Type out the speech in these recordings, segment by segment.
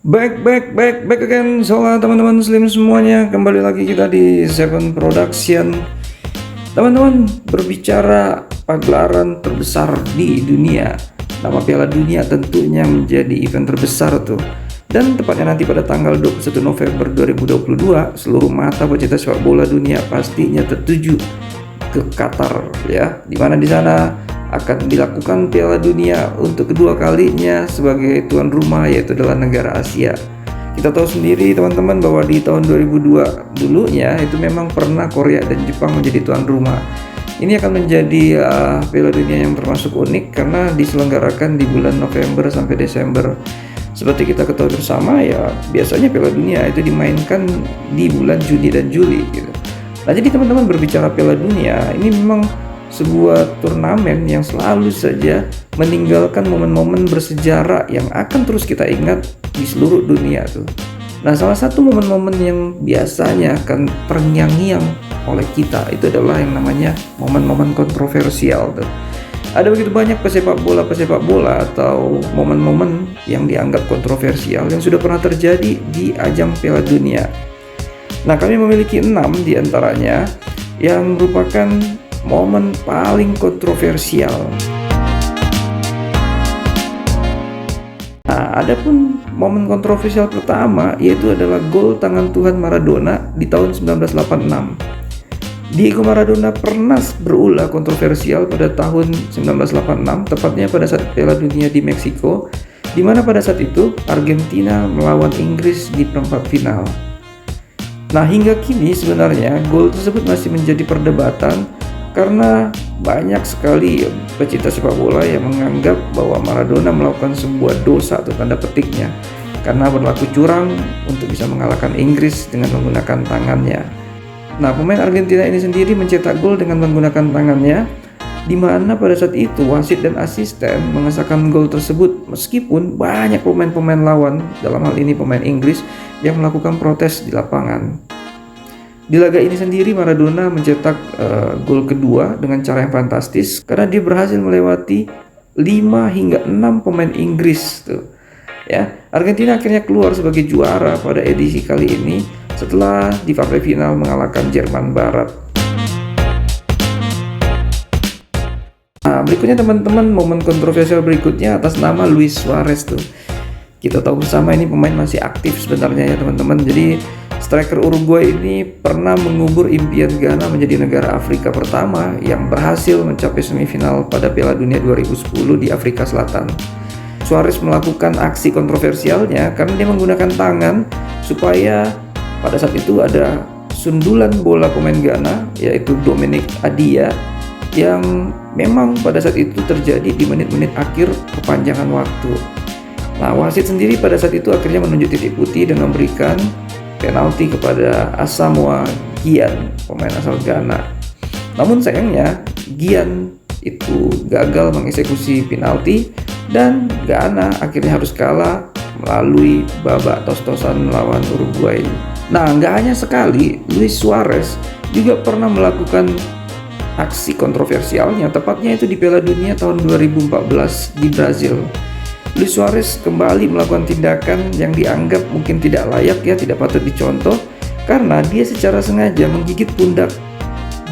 Back again. Soalnya teman-teman Slim semuanya, kembali lagi kita di Seven Production. Teman-teman, berbicara pagelaran terbesar di dunia, nama Piala Dunia tentunya menjadi event terbesar tuh. Dan tepatnya nanti pada tanggal 21 November 2022, seluruh mata pecinta sepak bola dunia pastinya tertuju ke Qatar ya, dimana di sana akan dilakukan Piala Dunia untuk kedua kalinya sebagai tuan rumah, yaitu adalah negara Asia. Kita tahu sendiri teman-teman bahwa di tahun 2002 dulunya itu memang pernah Korea dan Jepang menjadi tuan rumah. Ini akan menjadi Piala Dunia yang termasuk unik karena diselenggarakan di bulan November sampai Desember. Seperti kita ketahui bersama ya, biasanya Piala Dunia itu dimainkan di bulan Juni dan Juli gitu. Nah, jadi teman-teman, berbicara Piala Dunia, ini memang sebuah turnamen yang selalu saja meninggalkan momen-momen bersejarah yang akan terus kita ingat di seluruh dunia tuh. Nah, salah satu momen-momen yang biasanya akan terngiang-ngiang oleh kita itu adalah yang namanya momen-momen kontroversial tuh. Ada begitu banyak pesepak bola atau momen-momen yang dianggap kontroversial yang sudah pernah terjadi di ajang Piala Dunia. Nah, kami memiliki 6 diantaranya yang merupakan momen paling kontroversial. Nah, adapun momen kontroversial pertama yaitu adalah gol tangan Tuhan Maradona di tahun 1986. Diego Maradona pernah berulah kontroversial pada tahun 1986, tepatnya pada saat Piala Dunia di Meksiko, di mana pada saat itu Argentina melawan Inggris di perempat final. Nah, hingga kini sebenarnya gol tersebut masih menjadi perdebatan karena banyak sekali pecinta sepak bola yang menganggap bahwa Maradona melakukan sebuah dosa atau tanda petiknya karena berlaku curang untuk bisa mengalahkan Inggris dengan menggunakan tangannya. Nah, pemain Argentina ini sendiri mencetak gol dengan menggunakan tangannya, di mana pada saat itu wasit dan asisten mengesahkan gol tersebut meskipun banyak pemain-pemain lawan, dalam hal ini pemain Inggris, yang melakukan protes di lapangan. Di laga ini sendiri Maradona mencetak gol kedua dengan cara yang fantastis karena dia berhasil melewati 5 hingga 6 pemain Inggris tuh. Ya, Argentina akhirnya keluar sebagai juara pada edisi kali ini setelah di partai final mengalahkan Jerman Barat. Nah, berikutnya teman-teman, momen kontroversial berikutnya atas nama Luis Suarez tuh. Kita tahu bersama ini pemain masih aktif sebenarnya ya teman-teman. Jadi striker Uruguay ini pernah mengubur impian Ghana menjadi negara Afrika pertama yang berhasil mencapai semifinal pada Piala Dunia 2010 di Afrika Selatan. Suarez melakukan aksi kontroversialnya karena dia menggunakan tangan supaya pada saat itu ada sundulan bola pemain Ghana yaitu Dominic Adia yang memang pada saat itu terjadi di menit-menit akhir perpanjangan waktu. Nah, wasit sendiri pada saat itu akhirnya menunjuk titik putih dan memberikan penalti kepada Asamoah Gyan, pemain asal Ghana. Namun sayangnya Gyan itu gagal mengeksekusi penalti dan Ghana akhirnya harus kalah melalui babak tos-tosan melawan Uruguay. Nah, nggak hanya sekali, Luis Suarez juga pernah melakukan aksi kontroversialnya, tepatnya itu di Piala Dunia tahun 2014 di Brazil. Luis Suarez kembali melakukan tindakan yang dianggap mungkin tidak layak ya, tidak patut dicontoh, karena dia secara sengaja menggigit pundak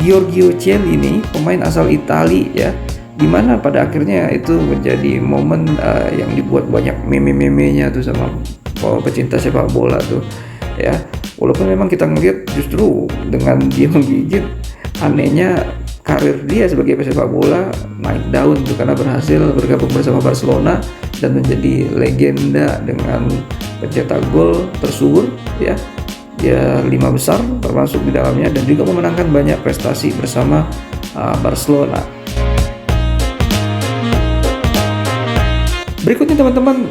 Giorgio Chiellini, pemain asal Italia ya, dimana pada akhirnya itu menjadi momen yang dibuat banyak meme-memenya tuh sama pecinta sepak bola tuh ya. Walaupun memang kita ngelihat justru dengan dia menggigit, anehnya karir dia sebagai pesepak bola naik daun tuh karena berhasil bergabung bersama Barcelona dan menjadi legenda dengan pencetak gol tersubur ya. Dia 5 besar termasuk di dalamnya dan juga memenangkan banyak prestasi bersama Barcelona. Berikutnya teman-teman,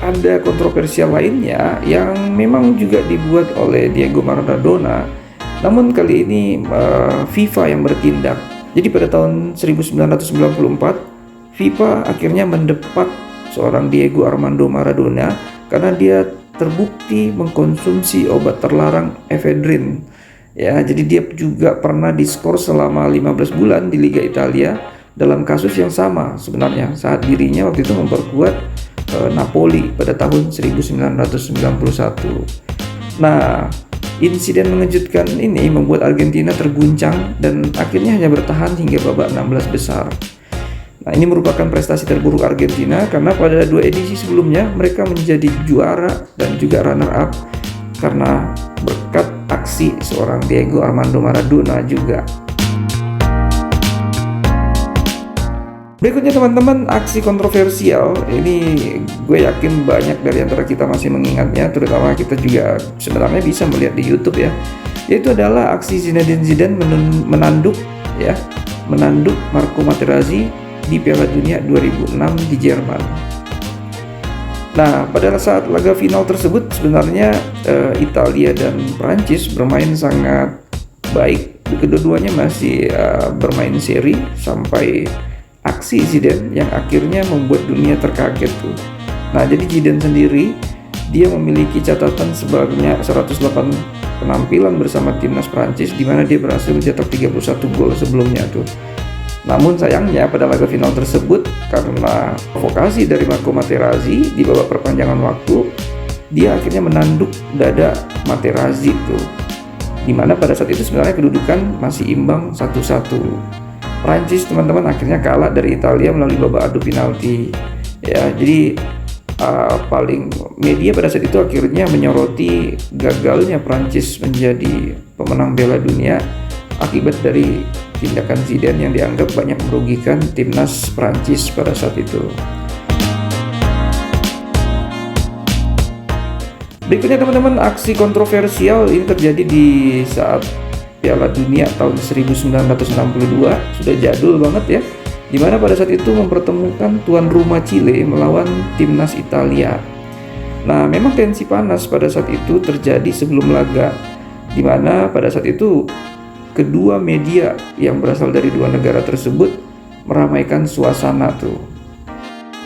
ada kontroversial lainnya yang memang juga dibuat oleh Diego Maradona, namun kali ini FIFA yang bertindak. Jadi pada tahun 1994 FIFA akhirnya mendepak seorang Diego Armando Maradona karena dia terbukti mengkonsumsi obat terlarang efedrin. Ya, jadi dia juga pernah diskor selama 15 bulan di Liga Italia dalam kasus yang sama sebenarnya, saat dirinya waktu itu memperkuat Napoli pada tahun 1991. Nah, insiden mengejutkan ini membuat Argentina terguncang dan akhirnya hanya bertahan hingga babak 16 besar. Nah, ini merupakan prestasi terburuk Argentina karena pada 2 edisi sebelumnya mereka menjadi juara dan juga runner up karena berkat aksi seorang Diego Armando Maradona juga. Berikutnya teman-teman, aksi kontroversial ini gue yakin banyak dari antara kita masih mengingatnya, terutama kita juga sebenarnya bisa melihat di YouTube ya. Yaitu adalah aksi Zinedine Zidane menanduk Marco Materazzi di Piala Dunia 2006 di Jerman. Nah, pada saat laga final tersebut sebenarnya Italia dan Prancis bermain sangat baik. Kedua-duanya masih bermain seri sampai aksi Zidane yang akhirnya membuat dunia terkaget tuh. Nah, jadi Zidane sendiri dia memiliki catatan sebanyak 108 penampilan bersama timnas Prancis di mana dia berhasil mencetak 31 gol sebelumnya tuh. Namun sayangnya pada laga final tersebut karena provokasi dari Marco Materazzi di babak perpanjangan waktu, dia akhirnya menanduk dada Materazzi tuh. Di mana pada saat itu sebenarnya kedudukan masih imbang 1-1. Prancis teman-teman akhirnya kalah dari Italia melalui babak adu penalti ya. Jadi paling media pada saat itu akhirnya menyoroti gagalnya Prancis menjadi pemenang Piala Dunia akibat dari tindakan Zidane yang dianggap banyak merugikan timnas Prancis pada saat itu. Berikutnya teman-teman, aksi kontroversial ini terjadi di saat Piala Dunia tahun 1962, sudah jadul banget ya, dimana pada saat itu mempertemukan tuan rumah Chile melawan timnas Italia. Nah, memang tensi panas pada saat itu terjadi sebelum laga, dimana pada saat itu kedua media yang berasal dari dua negara tersebut meramaikan suasana tuh.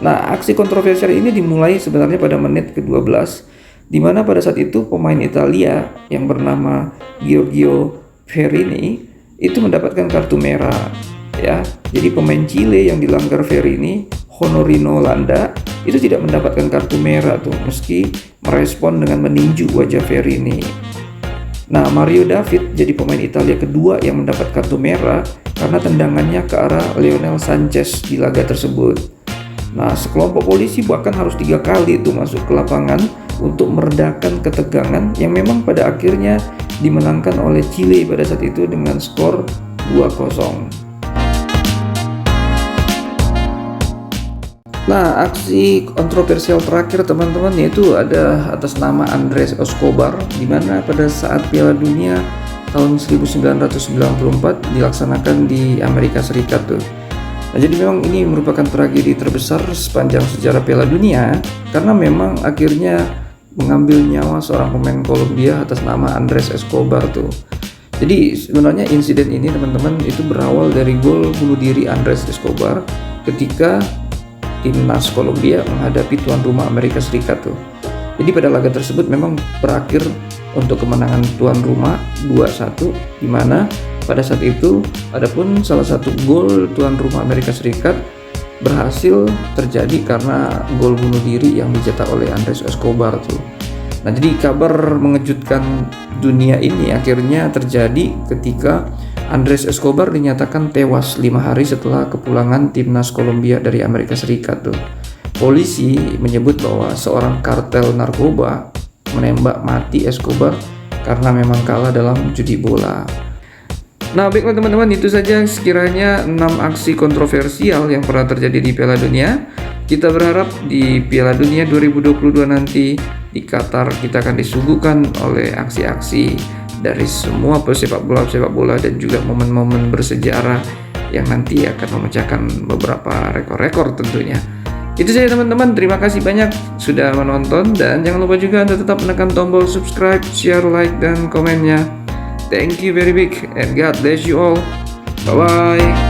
Nah, aksi kontroversial ini dimulai sebenarnya pada menit ke-12, dimana pada saat itu pemain Italia yang bernama Giorgio Ferini itu mendapatkan kartu merah ya. Jadi pemain Chile yang dilanggar Ferini, Honorino Landa, itu tidak mendapatkan kartu merah tuh meski merespon dengan meninju wajah Ferini. Nah, Mario David jadi pemain Italia kedua yang mendapat kartu merah karena tendangannya ke arah Lionel Sanchez di laga tersebut. Nah, sekelompok polisi bahkan harus 3 kali itu masuk ke lapangan untuk meredakan ketegangan yang memang pada akhirnya dimenangkan oleh Chile pada saat itu dengan skor 2-0. Nah, aksi kontroversial terakhir teman-teman yaitu ada atas nama Andrés Escobar, di mana pada saat Piala Dunia tahun 1994 dilaksanakan di Amerika Serikat tuh. Nah, jadi memang ini merupakan tragedi terbesar sepanjang sejarah Piala Dunia karena memang akhirnya mengambil nyawa seorang pemain Kolombia atas nama Andrés Escobar tuh. Jadi sebenarnya insiden ini teman-teman itu berawal dari gol bunuh diri Andrés Escobar ketika timnas Kolombia menghadapi tuan rumah Amerika Serikat tuh. Jadi pada laga tersebut memang berakhir untuk kemenangan tuan rumah 2-1, di mana pada saat itu adapun salah satu gol tuan rumah Amerika Serikat berhasil terjadi karena gol bunuh diri yang dicetak oleh Andrés Escobar tuh. Nah, jadi kabar mengejutkan dunia ini akhirnya terjadi ketika Andrés Escobar dinyatakan tewas 5 hari setelah kepulangan timnas Kolombia dari Amerika Serikat tuh. Polisi menyebut bahwa seorang kartel narkoba menembak mati Escobar karena memang kalah dalam judi bola. Nah, baiklah teman-teman, itu saja sekiranya 6 aksi kontroversial yang pernah terjadi di Piala Dunia. Kita berharap di Piala Dunia 2022 nanti di Qatar kita akan disuguhkan oleh aksi-aksi dari semua pesepak bola dan juga momen-momen bersejarah yang nanti akan memecahkan beberapa rekor-rekor tentunya. Itu saja teman-teman, terima kasih banyak sudah menonton dan jangan lupa juga Anda tetap menekan tombol subscribe, share, like, dan komennya. Thank you very big and God bless you all. Bye bye.